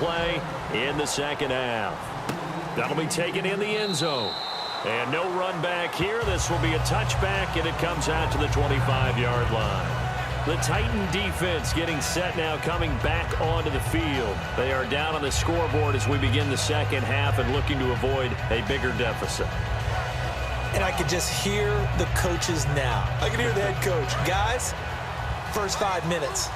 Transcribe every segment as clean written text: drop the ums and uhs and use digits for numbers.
play in the second half. That'll be taken in the end zone. And no run back here. This will be a touchback, and it comes out to the 25-yard line. The Titan defense getting set now, coming back onto the field. They are down on the scoreboard as we begin the second half and looking to avoid a bigger deficit. And I could just hear the coaches now. I can hear the head coach. Guys, first 5 minutes,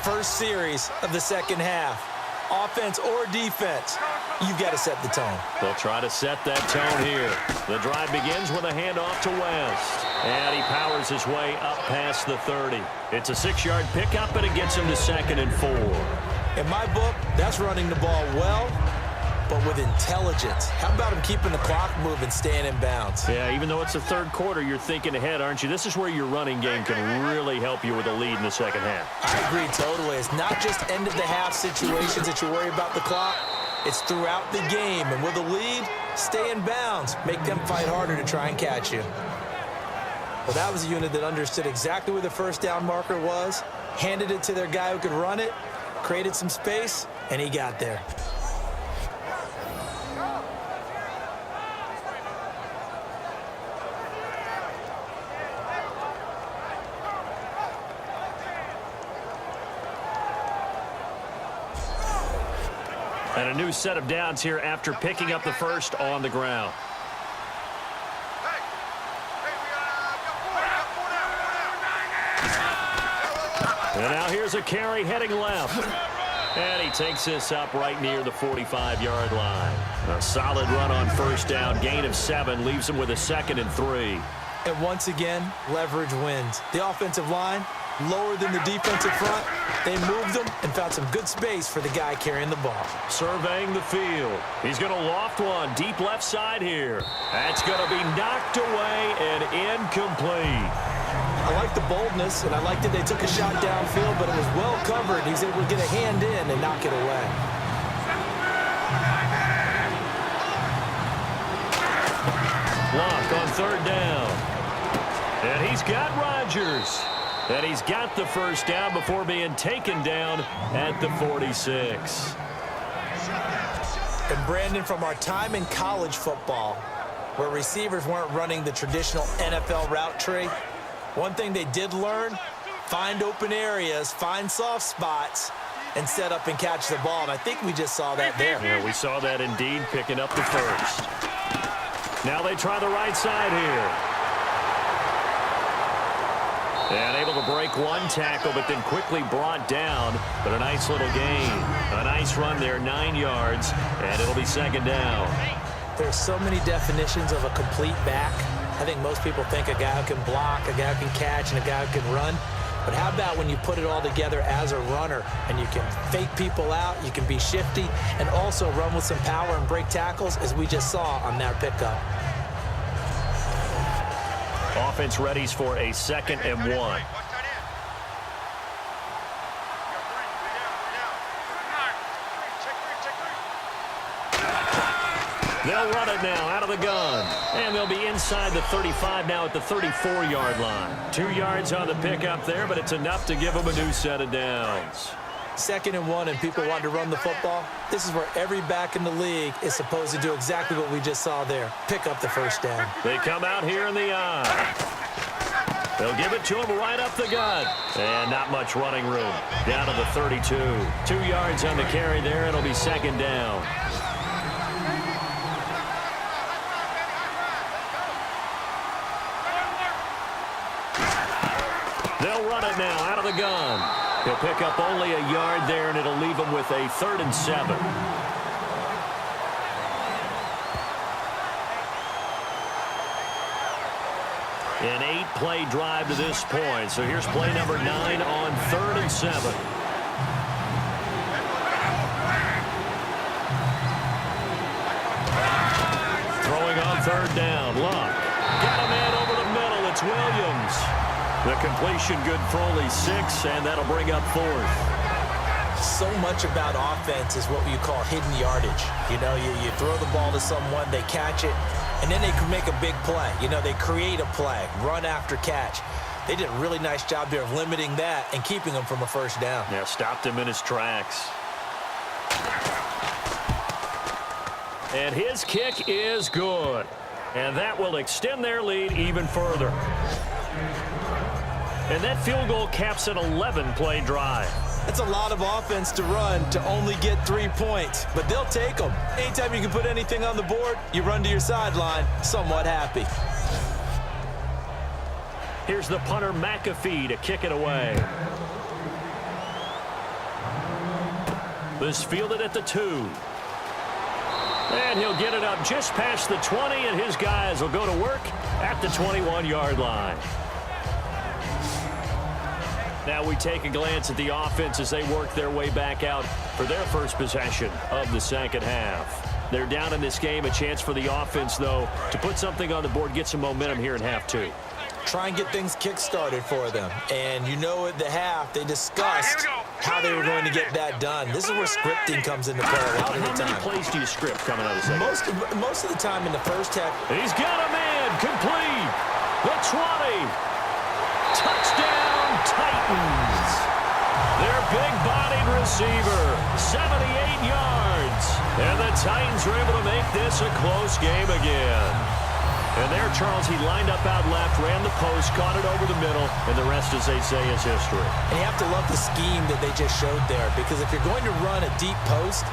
first series of the second half. Offense or defense, you've got to set the tone. They'll try to set that tone here. The drive begins with a handoff to West. And he powers his way up past the 30. It's a 6-yard pickup, and it gets him to 2nd and 4. In my book, that's running the ball well, but with intelligence. How about him keeping the clock moving, staying in bounds? Yeah, even though it's the third quarter, you're thinking ahead, aren't you? This is where your running game can really help you with a lead in the second half. I agree totally. It's not just end-of-the-half situations that you worry about the clock. It's throughout the game. And with a lead, stay in bounds. Make them fight harder to try and catch you. Well, that was a unit that understood exactly where the first down marker was, handed it to their guy who could run it, created some space, and he got there. And a new set of downs here after picking up the first on the ground. And now here's a carry heading left. And he takes this up right near the 45-yard line. A solid run on first down. Gain of 7 leaves him with a 2nd and 3. And once again, leverage wins. The offensive line, lower than the defensive front. They moved them and found some good space for the guy carrying the ball. Surveying the field. He's going to loft one deep left side here. That's going to be knocked away and incomplete. I like the boldness, and I like that they took a shot downfield, but it was well covered. He's able to get a hand in and knock it away. Block on third down. And he's got Rodgers. And he's got the first down before being taken down at the 46. And Brandon, from our time in college football, where receivers weren't running the traditional NFL route tree, one thing they did learn, find open areas, find soft spots, and set up and catch the ball. And I think we just saw that there. Yeah, we saw that indeed, picking up the first. Now they try the right side here. And able to break one tackle, but then quickly brought down. But a nice little gain. A nice run there, 9 yards, and it'll be 2nd down. There's so many definitions of a complete back. I think most people think a guy who can block, a guy who can catch, and a guy who can run. But how about when you put it all together as a runner, and you can fake people out, you can be shifty, and also run with some power and break tackles, as we just saw on that pickup. Offense readies for a 2nd and 1. They'll run it now out of the gun. And they'll be inside the 35 now at the 34-yard line. 2 yards on the pickup there, but it's enough to give them a new set of downs. 2nd and 1, and people want to run the football. This is where every back in the league is supposed to do exactly what we just saw there. Pick up the first down. They come out here in the eye. They'll give it to him right up the gut. And not much running room. Down to the 32. 2 yards on the carry there. It'll be 2nd down. They'll run it now out of the gun. He'll pick up only a yard there, and it'll leave him with a 3rd and 7. An 8-play drive to this point. So here's play number 9 on 3rd and 7. Throwing on 3rd down. Luck. Got a man over the middle. It's Williams. The completion good for only 6, and that'll bring up 4th. So much about offense is what you call hidden yardage. You know, you throw the ball to someone, they catch it, and then they can make a big play. You know, they create a play, run after catch. They did a really nice job there of limiting that and keeping him from a first down. Yeah, stopped him in his tracks. And his kick is good. And that will extend their lead even further. And that field goal caps an 11-play drive. That's a lot of offense to run to only get 3 points, but they'll take them. Anytime you can put anything on the board, you run to your sideline somewhat happy. Here's the punter, McAfee, to kick it away. This fielded at the 2. And he'll get it up just past the 20, and his guys will go to work at the 21-yard line. Now we take a glance at the offense as they work their way back out for their first possession of the second half. They're down in this game. A chance for the offense, though, to put something on the board, get some momentum here in half 2. Try and get things kick-started for them. And you know at the half, they discussed how they were going to get that done. This is where scripting comes into play a lot of the time. How many plays do you script coming out of the second? Most of the time in the first half. He's got a man complete. The 20. Touchdown, Titans. Their big-bodied receiver, 78 yards. And the Titans are able to make this a close game again. And there, Charles, he lined up out left, ran the post, caught it over the middle, and the rest, as they say, is history. And you have to love the scheme that they just showed there, because if you're going to run a deep post,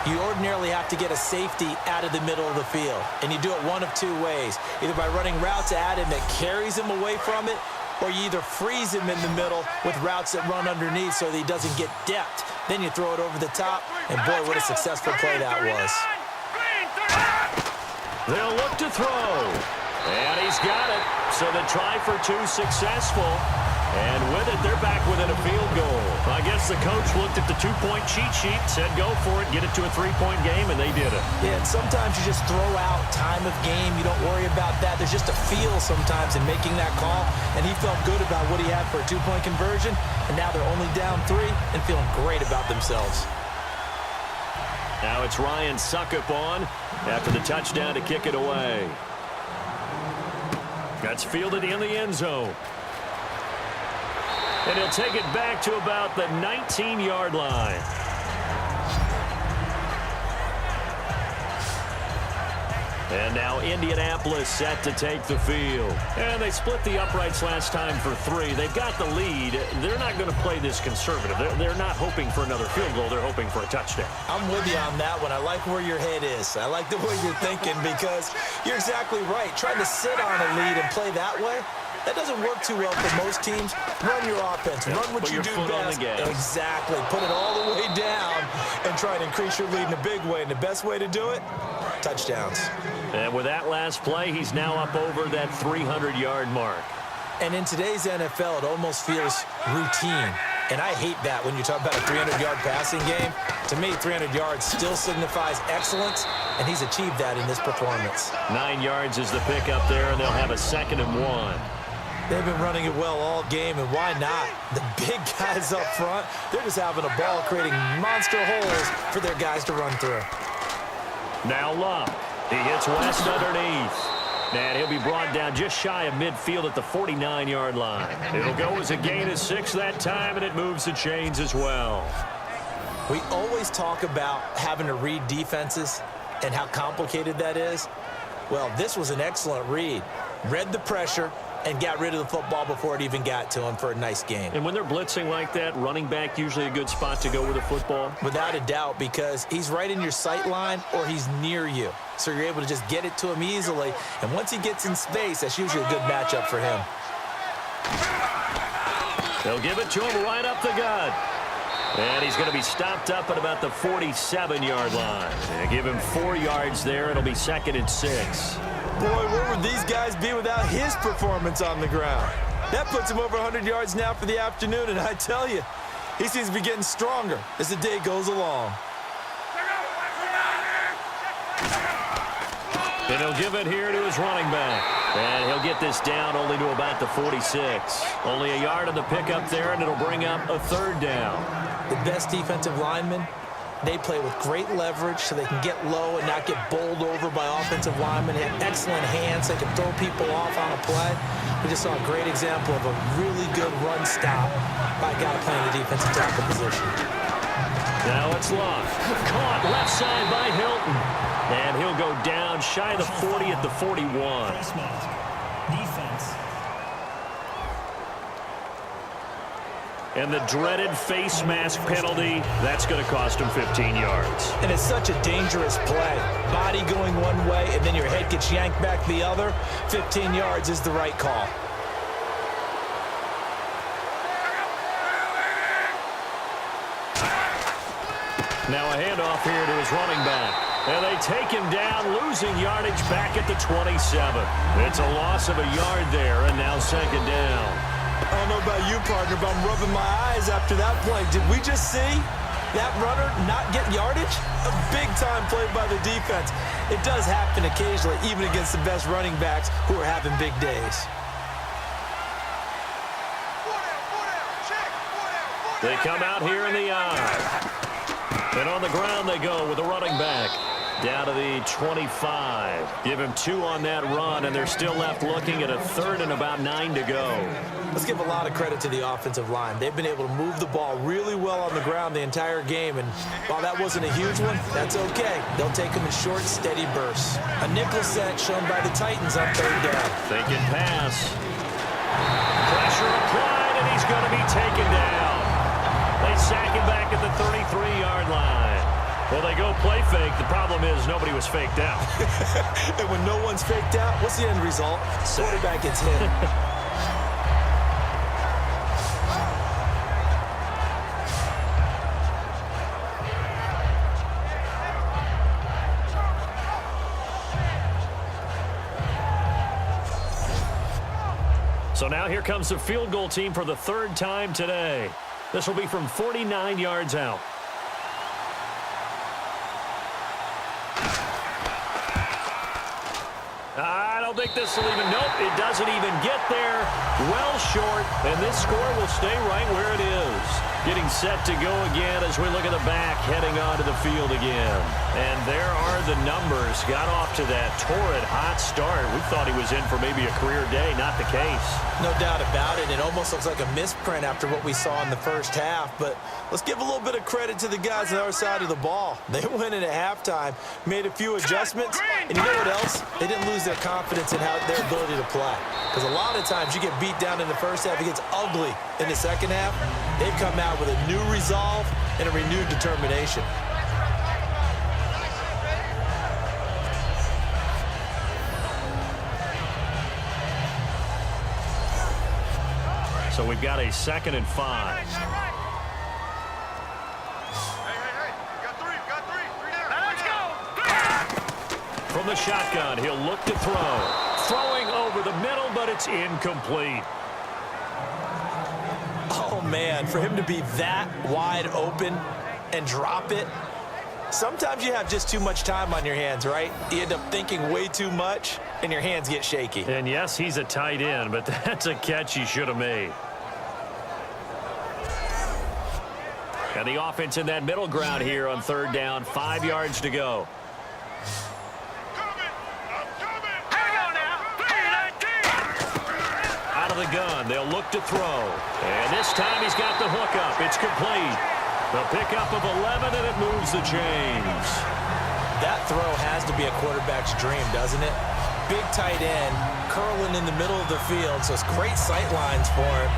you ordinarily have to get a safety out of the middle of the field. And you do it one of 2 ways, either by running routes at him that carries him away from it, or you either freeze him in the middle with routes that run underneath so that he doesn't get depth. Then you throw it over the top, and boy, what a successful play that was. They'll look to throw. And he's got it. So the try for 2 successful. And with it, they're back within a field goal. I guess the coach looked at the 2-point cheat sheet, said go for it, get it to a 3-point game, and they did it. Yeah, and sometimes you just throw out time of game. You don't worry about that. There's just a feel sometimes in making that call. And he felt good about what he had for a 2-point conversion. And now they're only down 3 and feeling great about themselves. Now it's Ryan Suckup on after the touchdown to kick it away. That's fielded in the end zone. And he'll take it back to about the 19-yard line. And now Indianapolis set to take the field. And they split the uprights last time for 3. They've got the lead. They're not going to play this conservative. They're not hoping for another field goal. They're hoping for a touchdown. I'm with you on that one. I like where your head is. I like the way you're thinking, because you're exactly right. Trying to sit on a lead and play that way, that doesn't work too well for most teams. Run your offense. Run what you do best. Exactly. Put it all the way down and try to increase your lead in a big way. And the best way to do it, touchdowns. And with that last play, he's now up over that 300-yard mark. And in today's NFL, it almost feels routine. And I hate that when you talk about a 300-yard passing game. To me, 300 yards still signifies excellence, and he's achieved that in this performance. 9 yards is the pickup there, and they'll have a 2nd and 1. They've been running it well all game, and why not? The big guys up front, they're just having a ball, creating monster holes for their guys to run through. Now Luck. He hits West underneath. And he'll be brought down just shy of midfield at the 49-yard line. It'll go as a gain of 6 that time, and it moves the chains as well. We always talk about having to read defenses and how complicated that is. Well, this was an excellent read. Read the pressure and got rid of the football before it even got to him for a nice gain. And when they're blitzing like that, running back usually a good spot to go with the football? Without a doubt, because he's right in your sight line or he's near you. So you're able to just get it to him easily. And once he gets in space, that's usually a good matchup for him. They'll give it to him right up the gut. And he's going to be stopped up at about the 47-yard line. And give him 4 yards there. It'll be 2nd and 6. Boy, where would these guys be without his performance on the ground? That puts him over 100 yards now for the afternoon, and I tell you, he seems to be getting stronger as the day goes along. And he'll give it here to his running back. And he'll get this down only to about the 46. Only a yard on the pickup there, and it'll bring up a 3rd down. The best defensive linemen, they play with great leverage so they can get low and not get bowled over by offensive linemen. They have excellent hands. They can throw people off on a play. We just saw a great example of a really good run stop by a guy playing the defensive tackle position. Now it's Luck. Caught left side by Hilton. And he'll go down shy of the 40 at the 41. Defense. And the dreaded face mask penalty, that's going to cost him 15 yards. And it's such a dangerous play. Body going one way, and then your head gets yanked back the other. 15 yards is the right call. Now a handoff here to his running back. And they take him down, losing yardage back at the 27. It's a loss of a yard there, and now second down. I don't know about you, partner, but I'm rubbing my eyes after that play. Did we just see that runner not get yardage? A big-time play by the defense. It does happen occasionally, even against the best running backs who are having big days. They come out here in the eye. And on the ground they go with a running back. Down to the 25. Give him 2 on that run, and they're still left looking at a third and about 9 to go. Let's give a lot of credit to the offensive line. They've been able to move the ball really well on the ground the entire game, and while that wasn't a huge one, that's okay. They'll take them in short, steady bursts. A nickel set shown by the Titans on third down. Thinking pass. Pressure applied, and he's going to be taken down. They sack him back at the 33-yard line. Well, they go play fake. The problem is nobody was faked out. And when no one's faked out, what's the end result? Quarterback gets hit. So now here comes the field goal team for the third time today. This will be from 49 yards out. I don't think this will even, nope, it doesn't even get there. Well short, and this score will stay right where it is. Getting set to go again as we look at the back, heading onto the field again. And there are the numbers. Got off to that torrid hot start. We thought he was in for maybe a career day. Not the case. No doubt about it. It almost looks like a misprint after what we saw in the first half. But let's give a little bit of credit to the guys on the other side of the ball. They went in at halftime, made a few adjustments, and you know what else? They didn't lose their confidence in their ability to play. Because a lot of times you get beat down in the first half, it gets ugly in the second half. They've come out with a new resolve and a renewed determination. So we've got a 2nd and 5. Hey, got three down. Let's go. From the shotgun, he'll look to throw. Throwing over the middle, but it's incomplete. Oh, man, for him to be that wide open and drop it, sometimes you have just too much time on your hands, right? You end up thinking way too much, and your hands get shaky. And yes, he's a tight end, but that's a catch he should have made. And the offense in that middle ground here on third down, 5 yards to go. Out of the gun, they'll look to throw. And this time he's got the hook up. It's complete. The pickup of 11, and it moves the chains. That throw has to be a quarterback's dream, doesn't it? Big tight end, curling in the middle of the field, so it's great sight lines for him.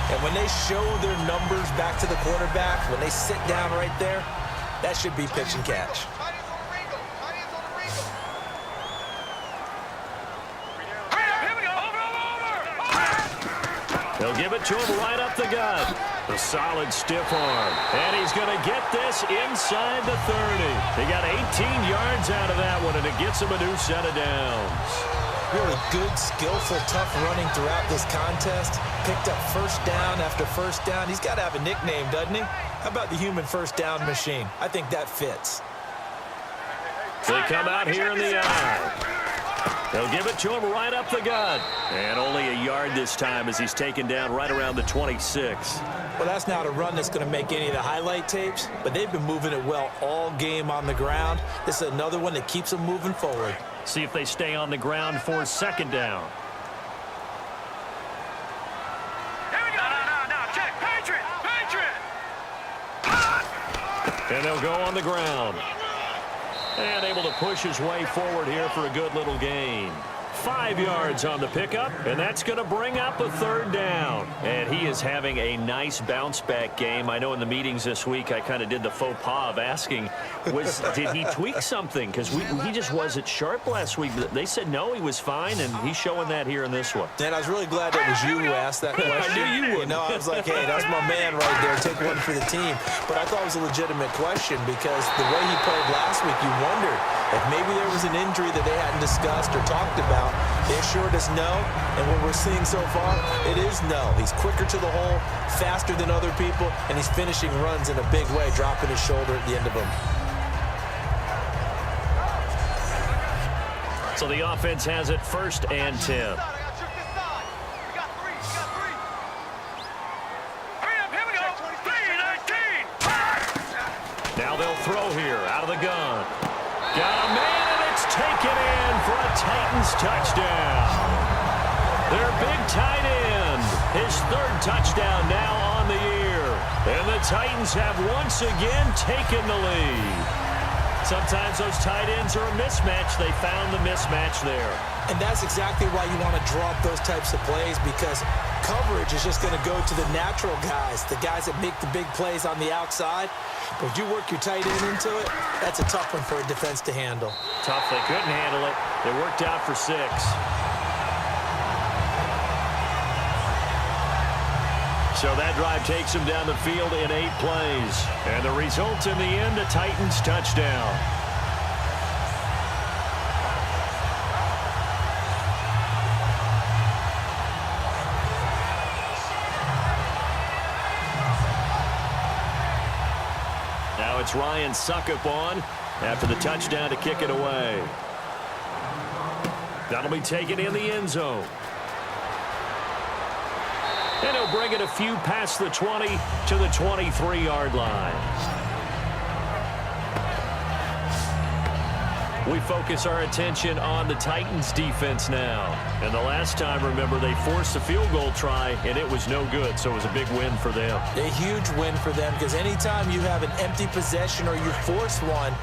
And when they show their numbers back to the quarterback, when they sit down right there, that should be pitch and catch. They'll give it to him right up the gut. A solid stiff arm. And he's going to get this inside the 30. They got 18 yards out of that one, and it gets him a new set of downs. Really good, skillful, tough running throughout this contest. Picked up first down after first down. He's got to have a nickname, doesn't he? How about the human first down machine? I think that fits. They come out here in the eye. They'll give it to him right up the gut. And only a yard this time as he's taken down right around the 26. Well, that's not a run that's going to make any of the highlight tapes, but they've been moving it well all game on the ground. This is another one that keeps them moving forward. See if they stay on the ground for second down. Here we go. No. Check. Patriot. And And they'll go on the ground. And able to push his way forward here for a good little gain. 5 yards on the pickup, and that's going to bring up a third down. And he is having a nice bounce-back game. I know in the meetings this week I kind of did the faux pas of asking, did he tweak something? Because he just wasn't sharp last week. They said no, he was fine, and he's showing that here in this one. And I was really glad that was you who asked that question. I knew you would. You know, I was like, hey, that's my man right there. Take one for the team. But I thought it was a legitimate question because the way he played last week, you wondered if maybe there was an injury that they hadn't discussed or talked about. They assured us no, and what we're seeing so far, it is no. He's quicker to the hole, faster than other people, and he's finishing runs in a big way, dropping his shoulder at the end of them. So the offense has it 1st and 10. Now they'll throw here out of the gun. Got a man, and it's taken in for a Titans touchdown. Their big tight end, his 3rd touchdown now on the year. And the Titans have once again taken the lead. Sometimes those tight ends are a mismatch. They found the mismatch there. And that's exactly why you want to draw up those types of plays, because coverage is just going to go to the natural guys, the guys that make the big plays on the outside. But if you work your tight end into it, that's a tough one for a defense to handle. Tough. They couldn't handle it. It worked out for 6. So that drive takes them down the field in 8 plays. And the result in the end, a Titans touchdown. Now it's Ryan Suckup on after the touchdown to kick it away. That'll be taken in the end zone. And he'll bring it a few past the 20 to the 23-yard line. We focus our attention on the Titans defense now. And the last time, remember, they forced a field goal try, and it was no good, so it was a big win for them. A huge win for them, because anytime you have an empty possession or you force one,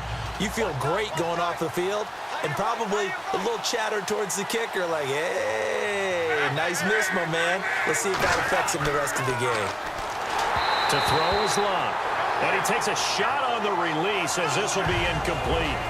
you feel great going off the field, and probably a little chatter towards the kicker like, hey, nice miss, my man. Let's see if that affects him the rest of the game. To throw is Locke. And he takes a shot on the release as this will be incomplete.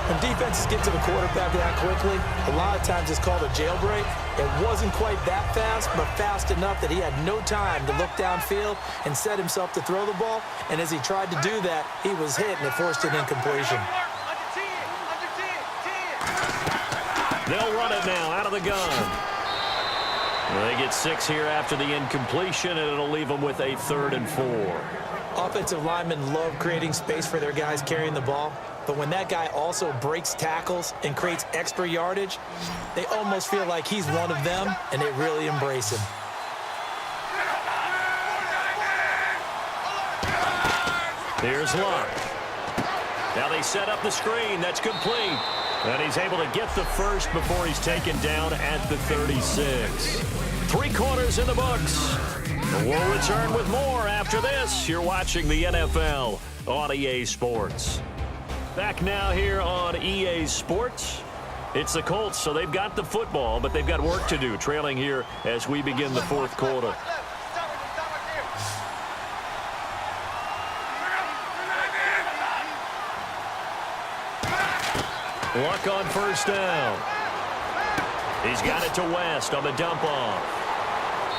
When defenses get to the quarterback that quickly, a lot of times it's called a jailbreak. It wasn't quite that fast, but fast enough that he had no time to look downfield and set himself to throw the ball. And as he tried to do that, he was hit, and it forced an incompletion. They'll run it now out of the gun. They get 6 here after the incompletion, and it'll leave them with a 3rd and 4. Offensive linemen love creating space for their guys carrying the ball, but when that guy also breaks tackles and creates extra yardage, they almost feel like he's one of them, and they really embrace him. Here's Locke. Now they set up the screen. That's complete. And he's able to get the first before he's taken down at the 36. 3 quarters in the books. We'll return with more after this. You're watching the NFL on EA Sports. Back now here on EA Sports. It's the Colts, so they've got the football, but they've got work to do, trailing here as we begin the 4th quarter. Luck on 1st down. He's got it to West on the dump off.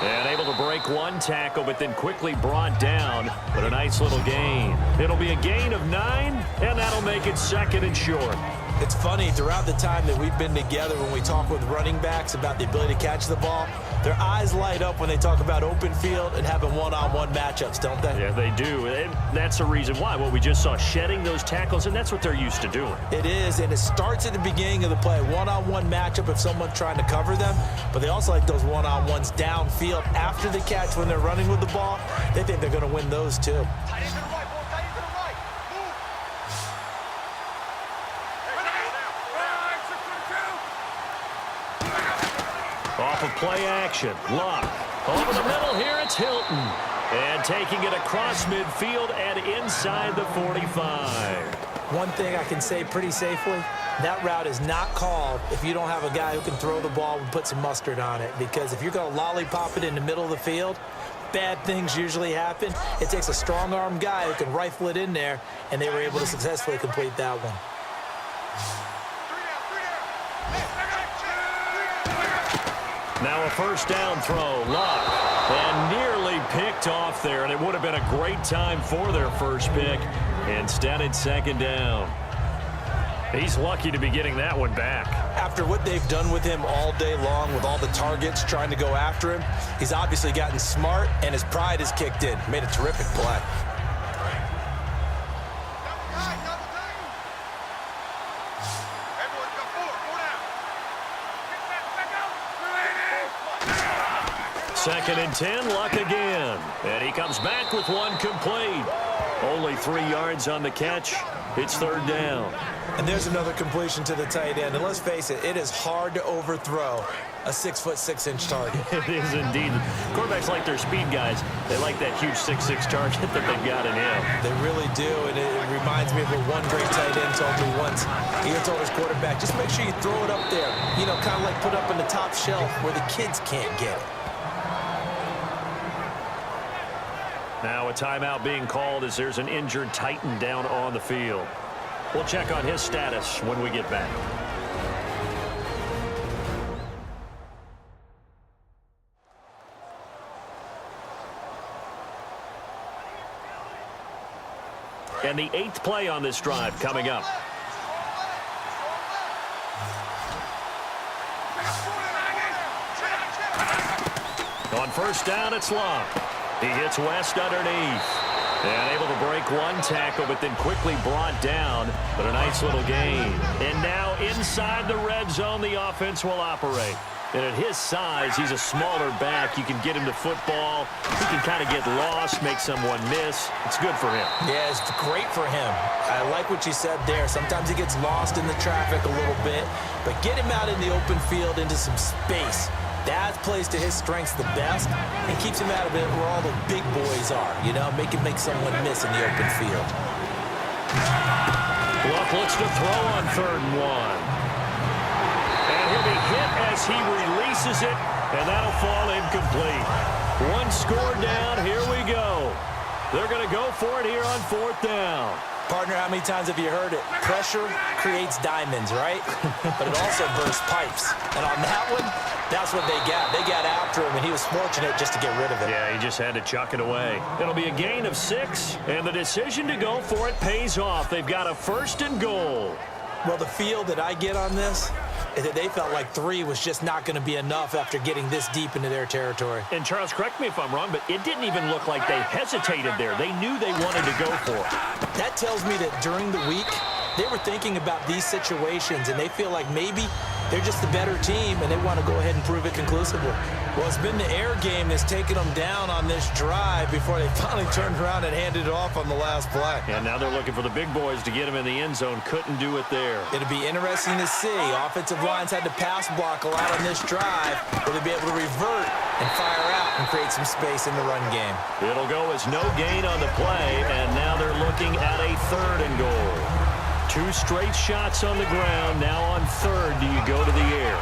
And able to break 1 tackle, but then quickly brought down. But a nice little gain. It'll be a gain of 9, and that'll make it 2nd and short. It's funny, throughout the time that we've been together, when we talk with running backs about the ability to catch the ball, their eyes light up when they talk about open field and having one-on-one matchups, don't they? Yeah, they do. And that's the reason why. What we just saw, shedding those tackles, and that's what they're used to doing. It is, and it starts at the beginning of the play. One-on-one matchup if someone's trying to cover them, but they also like those one-on-ones downfield after the catch when they're running with the ball. They think they're going to win those too. Off of play action. Luck. Over the middle here, it's Hilton. And taking it across midfield and inside the 45. One thing I can say pretty safely, that route is not called if you don't have a guy who can throw the ball and put some mustard on it. Because if you're going to lollipop it in the middle of the field, bad things usually happen. It takes a strong-arm guy who can rifle it in there, and they were able to successfully complete that one. Now a first down throw, Luck, and nearly picked off there, and it would have been a great time for their first pick. Instead, it's second down. He's lucky to be getting that one back. After what they've done with him all day long with all the targets trying to go after him, he's obviously gotten smart, and his pride has kicked in. Made a terrific play. Second and 10, Luck again. And he comes back with one complete. Only 3 yards on the catch. It's third down. And there's another completion to the tight end. And let's face it, it is hard to overthrow a 6'6" target. It is indeed. Quarterbacks like their speed guys. They like that huge 6'6" target that they've got in him. They really do, and it reminds me of what one great tight end told me once. He told his quarterback, just make sure you throw it up there. You know, kind of like put up on the top shelf where the kids can't get it. Now a timeout being called as there's an injured Titan down on the field. We'll check on his status when we get back. And the 8th play on this drive coming up. On first down, it's Luck. He hits West underneath. And able to break one tackle, but then quickly brought down. But a nice little gain. And now inside the red zone, the offense will operate. And at his size, he's a smaller back. You can get him to football. He can kind of get lost, make someone miss. It's good for him. Yeah, it's great for him. I like what you said there. Sometimes he gets lost in the traffic a little bit. But get him out in the open field into some space. That plays to his strengths the best and keeps him out of it where all the big boys are, you know, make someone miss in the open field. Luck looks to throw on 3rd and 1. And he'll be hit as he releases it, and that'll fall incomplete. One score down, here we go. They're going to go for it here on 4th down. Partner, how many times have you heard it? Pressure creates diamonds, right? But it also bursts pipes. And on that one, that's what they got. They got after him, and he was fortunate just to get rid of it. Yeah, he just had to chuck it away. It'll be a gain of 6, and the decision to go for it pays off. They've got a 1st and goal. Well, the feel that I get on this is that they felt like 3 was just not going to be enough after getting this deep into their territory. And, Charles, correct me if I'm wrong, but it didn't even look like they hesitated there. They knew they wanted to go for it. That tells me that during the week, they were thinking about these situations, and they feel like maybe they're just the better team, and they want to go ahead and prove it conclusively. Well, it's been the air game that's taken them down on this drive before they finally turned around and handed it off on the last play. And now they're looking for the big boys to get him in the end zone. Couldn't do it there. It'll be interesting to see. Offensive lines had to pass block a lot on this drive. Will they be able to revert and fire out and create some space in the run game? It'll go as no gain on the play, and now they're looking at a 3rd and goal. 2 straight shots on the ground. Now on 3rd, do you go to the air?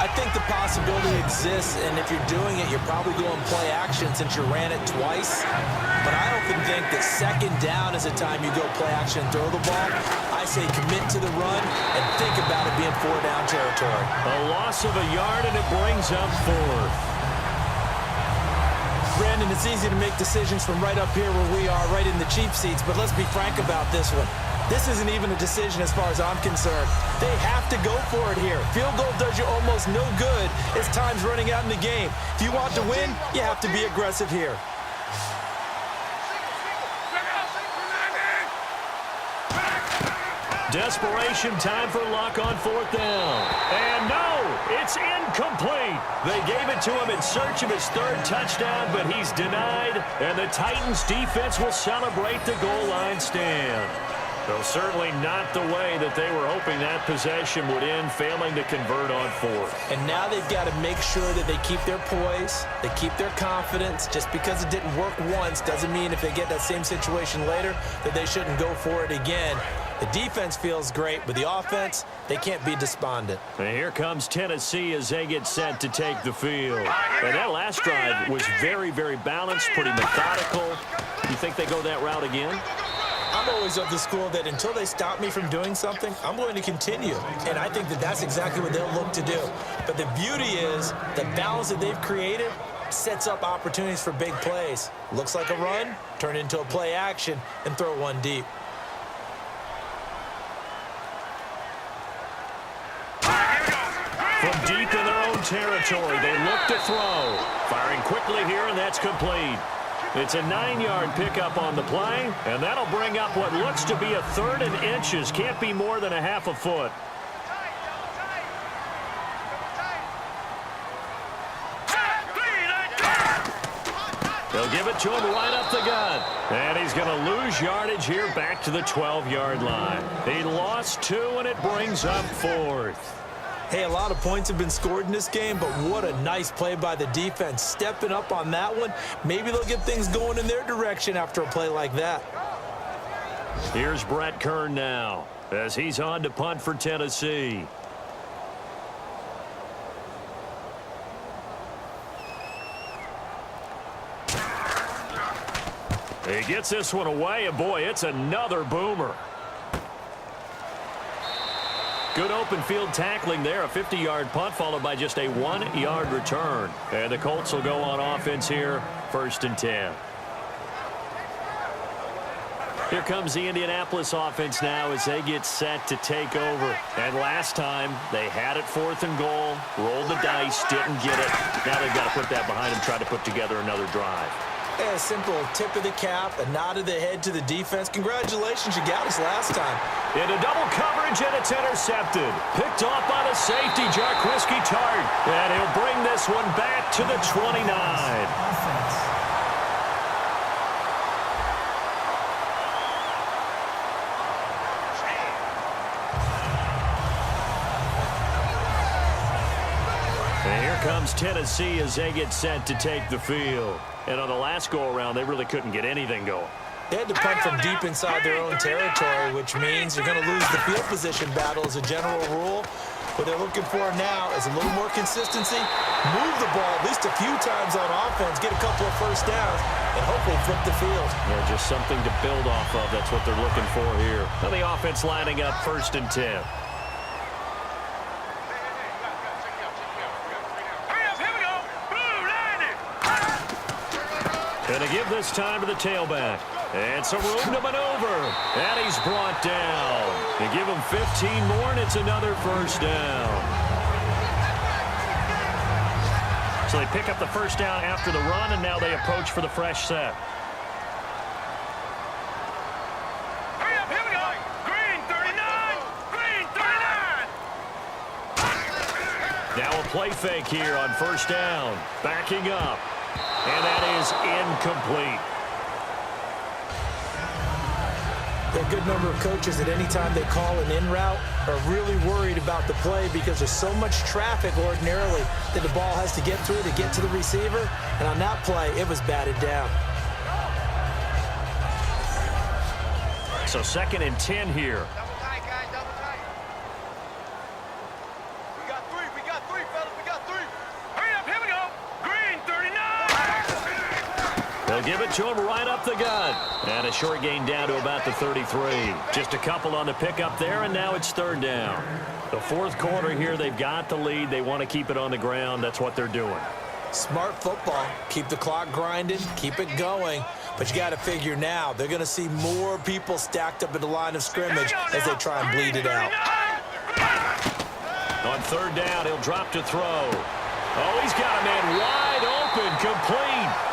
I think the possibility exists, and if you're doing it, you're probably going play action since you ran it twice. But I often think that 2nd down is the time you go play action and throw the ball. I say commit to the run and think about it being 4-down territory. A loss of a yard, and it brings up 4th. Brandon, it's easy to make decisions from right up here where we are, right in the cheap seats, but let's be frank about this one. This isn't even a decision as far as I'm concerned. They have to go for it here. Field goal does you almost no good as time's running out in the game. If you want to win, you have to be aggressive here. Desperation time for Luck on 4th down. And no, it's incomplete. They gave it to him in search of his 3rd touchdown, but he's denied. And the Titans defense will celebrate the goal line stand. Well, certainly not the way that they were hoping that possession would end, failing to convert on fourth. And now they've got to make sure that they keep their poise, they keep their confidence. Just because it didn't work once doesn't mean if they get that same situation later that they shouldn't go for it again. The defense feels great, but the offense, they can't be despondent. And here comes Tennessee as they get set to take the field. And that last drive was very, very balanced, pretty methodical. You think they go that route again? I'm always of the school that until they stop me from doing something, I'm going to continue. And I think that that's exactly what they'll look to do. But the beauty is the balance that they've created sets up opportunities for big plays. Looks like a run, turn into a play action, and throw one deep. From deep in their own territory, they look to throw. Firing quickly here, and that's complete. It's a 9-yard pickup on the play, and that'll bring up what looks to be a 3rd and inches. Can't be more than a half a foot. They'll give it to him right up the gut. And he's going to lose yardage here back to the 12-yard line. He lost 2, and it brings up 4th. Hey, a lot of points have been scored in this game, but what a nice play by the defense. Stepping up on that one, maybe they'll get things going in their direction after a play like that. Here's Brett Kern now as he's on to punt for Tennessee. He gets this one away, and boy, it's another boomer. Good open field tackling there. A 50-yard punt followed by just a 1-yard return. And the Colts will go on offense here, 1st and 10. Here comes the Indianapolis offense now as they get set to take over. And last time, they had it 4th and goal, rolled the dice, didn't get it. Now they've got to put that behind them, try to put together another drive. A simple tip of the cap, a nod of the head to the defense. Congratulations, you got us last time. Into double coverage, and it's intercepted. Picked off by the safety, Jarquiski Tart. And he'll bring this one back to the 29. And here comes Tennessee as they get set to take the field. And on the last go-around, they really couldn't get anything going. They had to punt from deep inside their own territory, which means you're going to lose the field position battle as a general rule. What they're looking for now is a little more consistency, move the ball at least a few times on offense, get a couple of first downs, and hopefully flip the field. Yeah, just something to build off of. That's what they're looking for here. Now the offense lining up 1st and 10. Going to give this time to the tailback. And some room to maneuver. And he's brought down. They give him 15 more, and it's another 1st down. So they pick up the 1st down after the run, and now they approach for the fresh set. Hurry up, here we go. Green 39. Green 39. Now a play fake here on 1st down. Backing up. And that is incomplete. There are a good number of coaches at any time they call an in route are really worried about the play because there's so much traffic ordinarily that the ball has to get through to get to the receiver. And on that play, it was batted down. So 2nd and 10 here. Double tight, guys, double tight. We got three, fellas, we got 3. Hurry up, here we go. Green 39. They'll give it to him right up the gut. And a short gain down to about the 33. Just a couple on the pickup there, and now it's 3rd down. The 4th quarter here, they've got the lead. They want to keep it on the ground. That's what they're doing. Smart football. Keep the clock grinding, keep it going. But you got to figure now, they're going to see more people stacked up at the line of scrimmage as they try and bleed it out. On 3rd down, he'll drop to throw. Oh, he's got a man wide open, complete.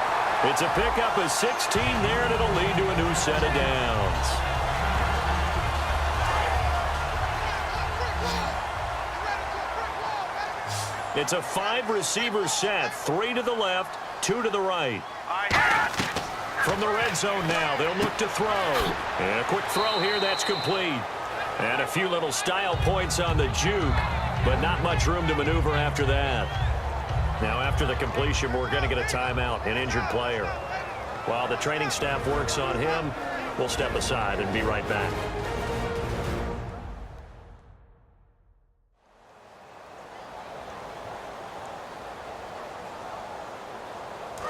It's a pickup of 16 there, and it'll lead to a new set of downs. It's a 5-receiver set, 3 to the left, 2 to the right. From the red zone now, they'll look to throw. And a quick throw here, that's complete. And a few little style points on the juke, but not much room to maneuver after that. Now, after the completion, we're going to get a timeout, an injured player. While the training staff works on him, we'll step aside and be right back.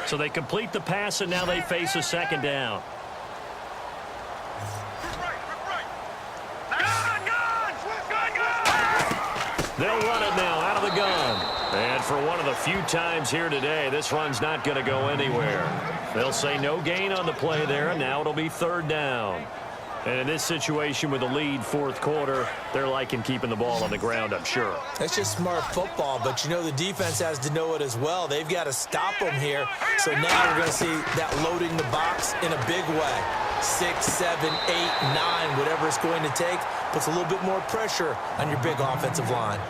So they complete the pass, and now they face a second down. They'll run it now out of the gun. And for one of the few times here today, this run's not going to go anywhere. They'll say no gain on the play there, and now it'll be third down. And in this situation with the lead fourth quarter, they're liking keeping the ball on the ground, I'm sure. That's just smart football, but you know the defense has to know it as well. They've got to stop them here. So now we're going to see that loading the box in a big way. 6, 7, 8, 9, whatever it's going to take, puts a little bit more pressure on your big offensive line.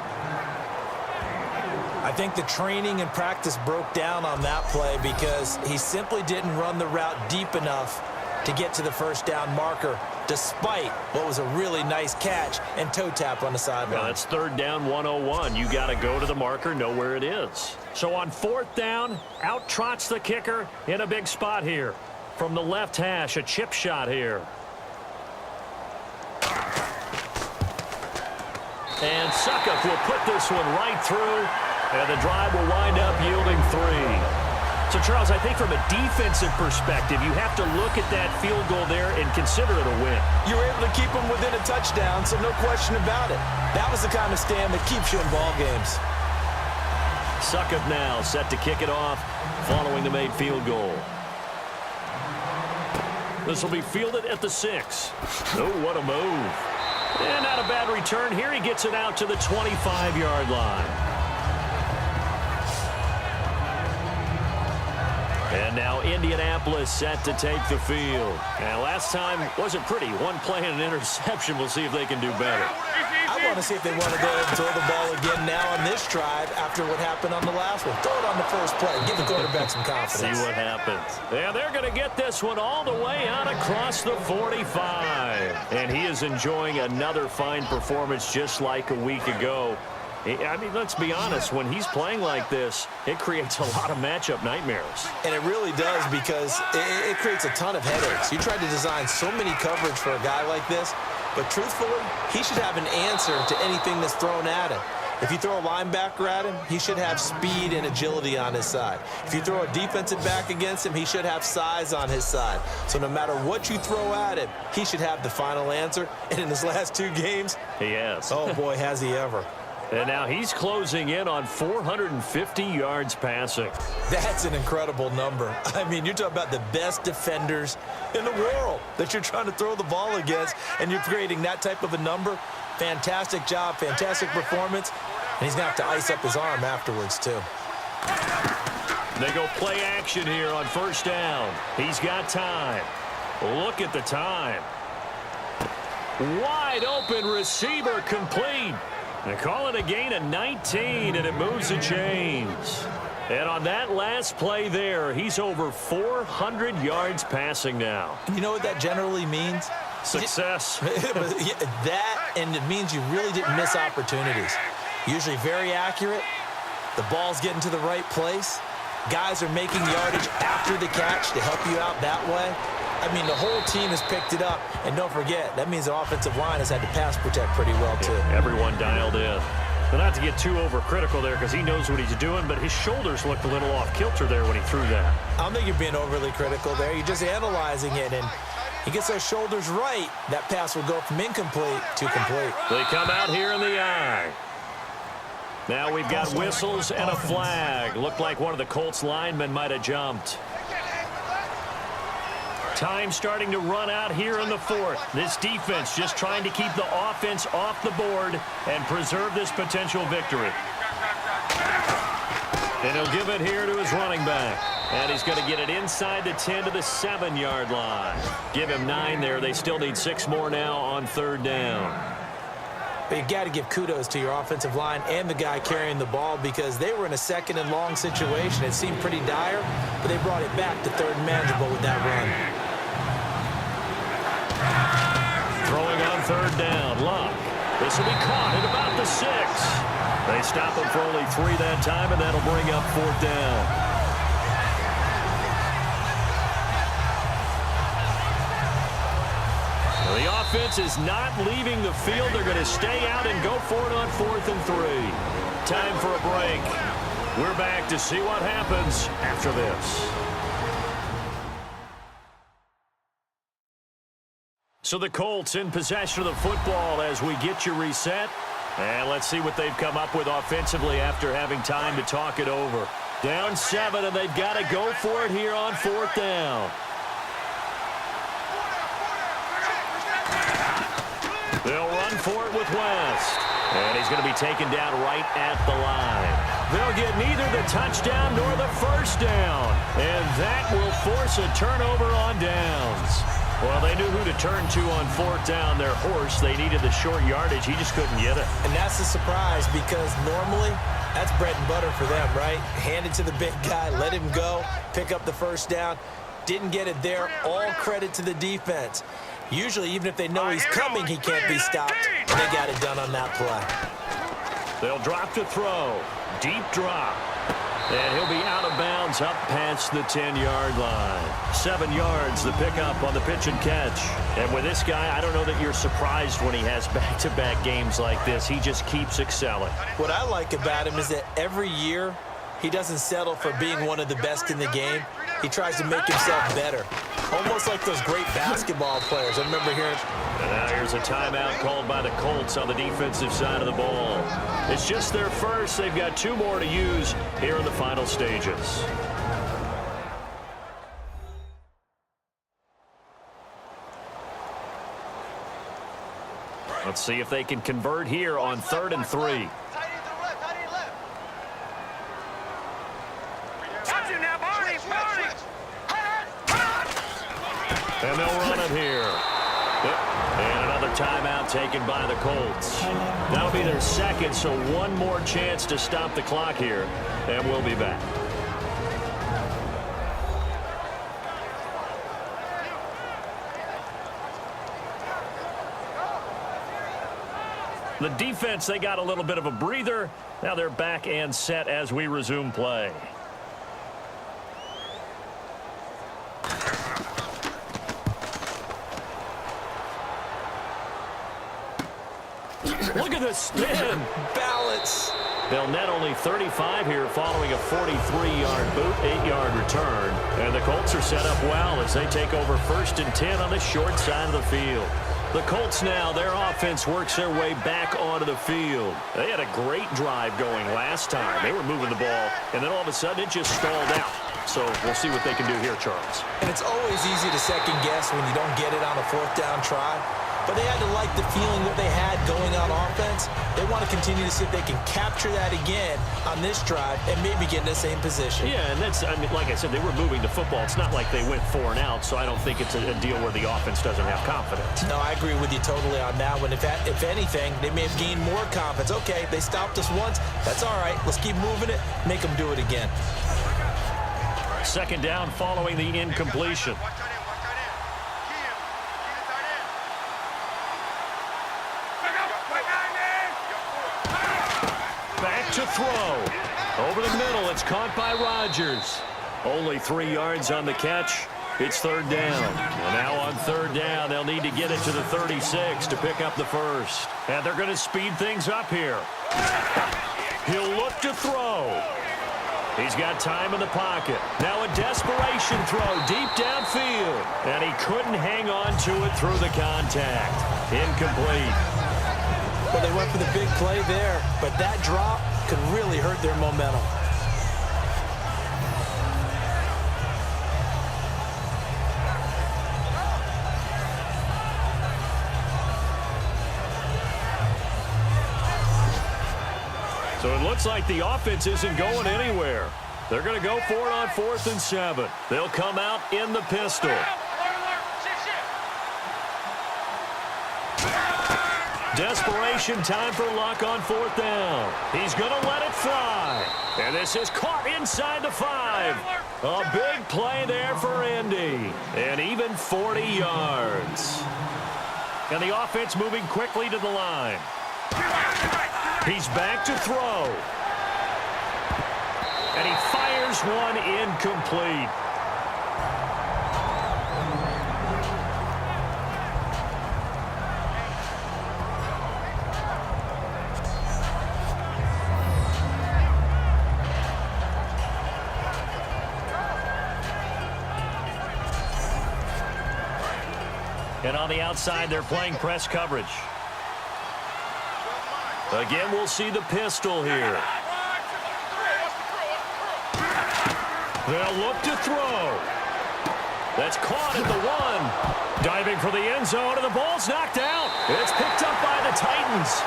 I think the training and practice broke down on that play because he simply didn't run the route deep enough to get to the first down marker, despite what was a really nice catch and toe tap on the sideline. Well, that's third down 101. You got to go to the marker, know where it is. So on fourth down, out trots the kicker in a big spot here. From the left hash, a chip shot here. And Suckup will put this one right through, and the drive will wind up yielding 3. So, Charles, I think from a defensive perspective, you have to look at that field goal there and consider it a win. You were able to keep them within a touchdown, so no question about it. That was the kind of stand that keeps you in ball games. Suckup now set to kick it off following the made field goal. This will be fielded at the 6. Oh, what a move. And not a bad return here. He gets it out to the 25-yard line. And now Indianapolis set to take the field. And last time wasn't pretty. One play and an interception. We'll see if they can do better. I want to see if they want to go and throw the ball again now on this drive after what happened on the last one. Throw it on the first play. Give the quarterback some confidence. See what happens. Yeah, they're going to get this one all the way out across the 45. And he is enjoying another fine performance just like a week ago. I mean, let's be honest, when he's playing like this, it creates a lot of matchup nightmares. And it really does because it creates a ton of headaches. You tried to design so many coverage for a guy like this, but truthfully, he should have an answer to anything that's thrown at him. If you throw a linebacker at him, he should have speed and agility on his side. If you throw a defensive back against him, he should have size on his side. So no matter what you throw at him, he should have the final answer. And in his last 2 games, he has. Oh, boy, has he ever. And now he's closing in on 450 yards passing. That's an incredible number. I mean, you're talking about the best defenders in the world that you're trying to throw the ball against, and you're creating that type of a number. Fantastic job, fantastic performance. And he's going to have to ice up his arm afterwards, too. They go play action here on first down. He's got time. Look at the time. Wide open receiver complete. They call it a gain of 19, and it moves the chains. And on that last play there, he's over 400 yards passing now. You know what that generally means? Success. That, and it means you really didn't miss opportunities. Usually very accurate. The ball's getting to the right place. Guys are making yardage after the catch to help you out that way. I mean, the whole team has picked it up. And don't forget, that means the offensive line has had to pass protect pretty well, too. Yeah, everyone dialed in. But not to get too overcritical there because he knows what he's doing, but his shoulders looked a little off kilter there when he threw that. I don't think you're being overly critical there. You're just analyzing it, and he gets those shoulders right. That pass will go from incomplete to complete. They come out here in the eye. Now we've got whistles and a flag. Looked like one of the Colts linemen might have jumped. Time starting to run out here in the fourth. This defense just trying to keep the offense off the board and preserve this potential victory. And he'll give it here to his running back. And he's going to get it inside the 10 to the 7-yard line. Give him 9 there. They still need 6 more now on third down. But you got to give kudos to your offensive line and the guy carrying the ball because they were in a second and long situation. It seemed pretty dire, but they brought it back to third and manageable with that run. Throwing on third down, Luck. This will be caught at about the 6. They stop him for only 3 that time, and that'll bring up fourth down. The offense is not leaving the field. They're going to stay out and go for it on 4th and 3. Time for a break. We're back to see what happens after this. So the Colts in possession of the football as we get you reset. And let's see what they've come up with offensively after having time to talk it over. Down 7, and they've got to go for it here on 4th down. They'll run for it with West. And he's going to be taken down right at the line. They'll get neither the touchdown nor the first down. And that will force a turnover on downs. Well, they knew who to turn to on 4th down. Their horse, they needed the short yardage. He just couldn't get it. And that's a surprise because normally that's bread and butter for them, right? Hand it to the big guy, let him go, pick up the first down. Didn't get it there. All credit to the defense. Usually, even if they know he's coming, he can't be stopped. They got it done on that play. They'll drop to throw. Deep drop. And he'll be out of bounds up past the 10-yard line. 7 yards, the pickup on the pitch and catch. And with this guy, I don't know that you're surprised when he has back-to-back games like this. He just keeps excelling. What I like about him is that every year, he doesn't settle for being one of the best in the game. He tries to make himself better. Almost like those great basketball players. I remember hearing... And now here's a timeout called by the Colts on the defensive side of the ball. It's just their first. They've got 2 more to use here in the final stages. Let's see if they can convert here on 3rd and 3. And they'll run it here. And another timeout taken by the Colts. That'll be their second, so 1 more chance to stop the clock here. And we'll be back. The defense, they got a little bit of a breather. Now they're back and set as we resume play. Look at the spin. Balance. They'll net only 35 here following a 43-yard boot, 8-yard return. And the Colts are set up well as they take over 1st and 10 on the short side of the field. The Colts now, their offense works their way back onto the field. They had a great drive going last time. They were moving the ball, and then all of a sudden it just stalled out. So we'll see what they can do here, Charles. And it's always easy to second guess when you don't get it on a 4th down try. But they had to like the feeling that they had going on offense. They want to continue to see if they can capture that again on this drive and maybe get in the same position. Yeah, and that's, I mean, like I said, they were moving the football. It's not like they went 4 and out, so I don't think it's a deal where the offense doesn't have confidence. No, I agree with you totally on that one. If anything, they may have gained more confidence. Okay, they stopped us once. That's all right. Let's keep moving it. Make them do it again. 2nd down following the incompletion. Back to throw. Over the middle, it's caught by Rodgers. Only 3 yards on the catch. It's 3rd down. And now on 3rd down, they'll need to get it to the 36 to pick up the first. And they're going to speed things up here. He'll look to throw. He's got time in the pocket. Now a desperation throw deep downfield. And he couldn't hang on to it through the contact. Incomplete. Well, they went for the big play there, but that drop could really hurt their momentum. So it looks like the offense isn't going anywhere. They're going to go for it on 4th and 7. They'll come out in the pistol. Desperation time for luck on 4th down. He's going to let it fly. And this is caught inside the 5. A big play there for Indy. And even 40 yards. And the offense moving quickly to the line. He's back to throw. And he fires one incomplete. And on the outside, they're playing press coverage. Again, we'll see the pistol here. They'll look to throw. That's caught at the 1. Diving for the end zone, and the ball's knocked out. It's picked up by the Titans.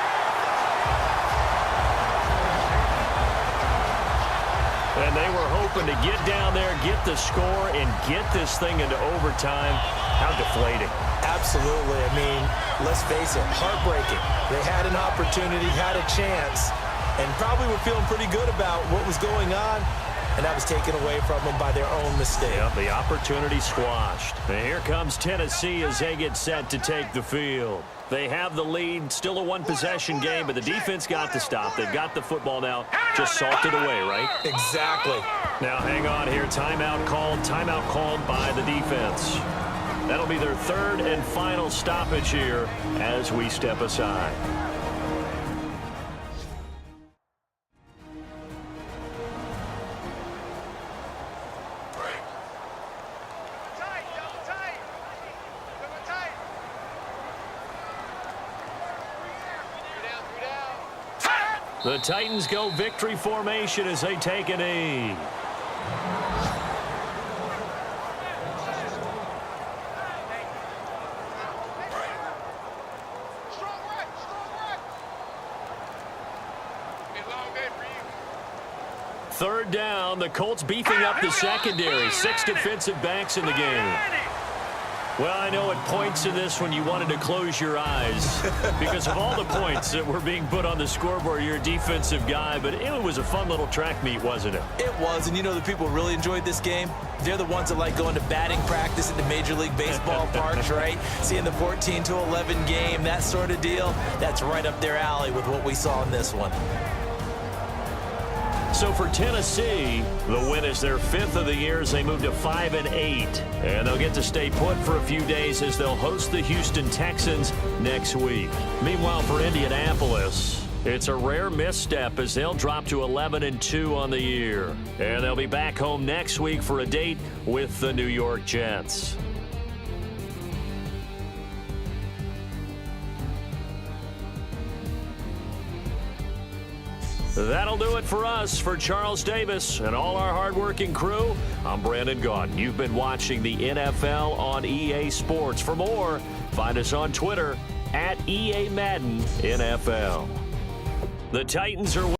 And they were hoping to get down there, get the score, and get this thing into overtime. How deflating. Absolutely. I mean, let's face it, heartbreaking. They had an opportunity, had a chance, and probably were feeling pretty good about what was going on, and that was taken away from them by their own mistake. Yep, the opportunity squashed. And here comes Tennessee as they get set to take the field. They have the lead, still a one-possession game, but the defense got the stop. They've got the football now, just salted away, right? Exactly. Now, hang on here. Timeout called by the defense. That'll be their 3rd and final stoppage here as we step aside. The Titans go victory formation as they take a knee. Third down, the Colts beefing up the secondary. 6 defensive backs in the game. Well, I know at points in this one you wanted to close your eyes because of all the points that were being put on the scoreboard. You're a defensive guy, but it was a fun little track meet, wasn't it? It was, and you know the people who really enjoyed this game? They're the ones that like going to batting practice at the Major League Baseball parks, right? Seeing the 14-11 game, that sort of deal, that's right up their alley with what we saw in this one. So for Tennessee, the win is their 5th of the year as they move to 5-8. And they'll get to stay put for a few days as they'll host the Houston Texans next week. Meanwhile, for Indianapolis, it's a rare misstep as they'll drop to 11-2 on the year. And they'll be back home next week for a date with the New York Jets. That'll do it for us. For Charles Davis and all our hardworking crew, I'm Brandon Gaudin. You've been watching the NFL on EA Sports. For more, find us on Twitter @EA Madden NFL. The Titans are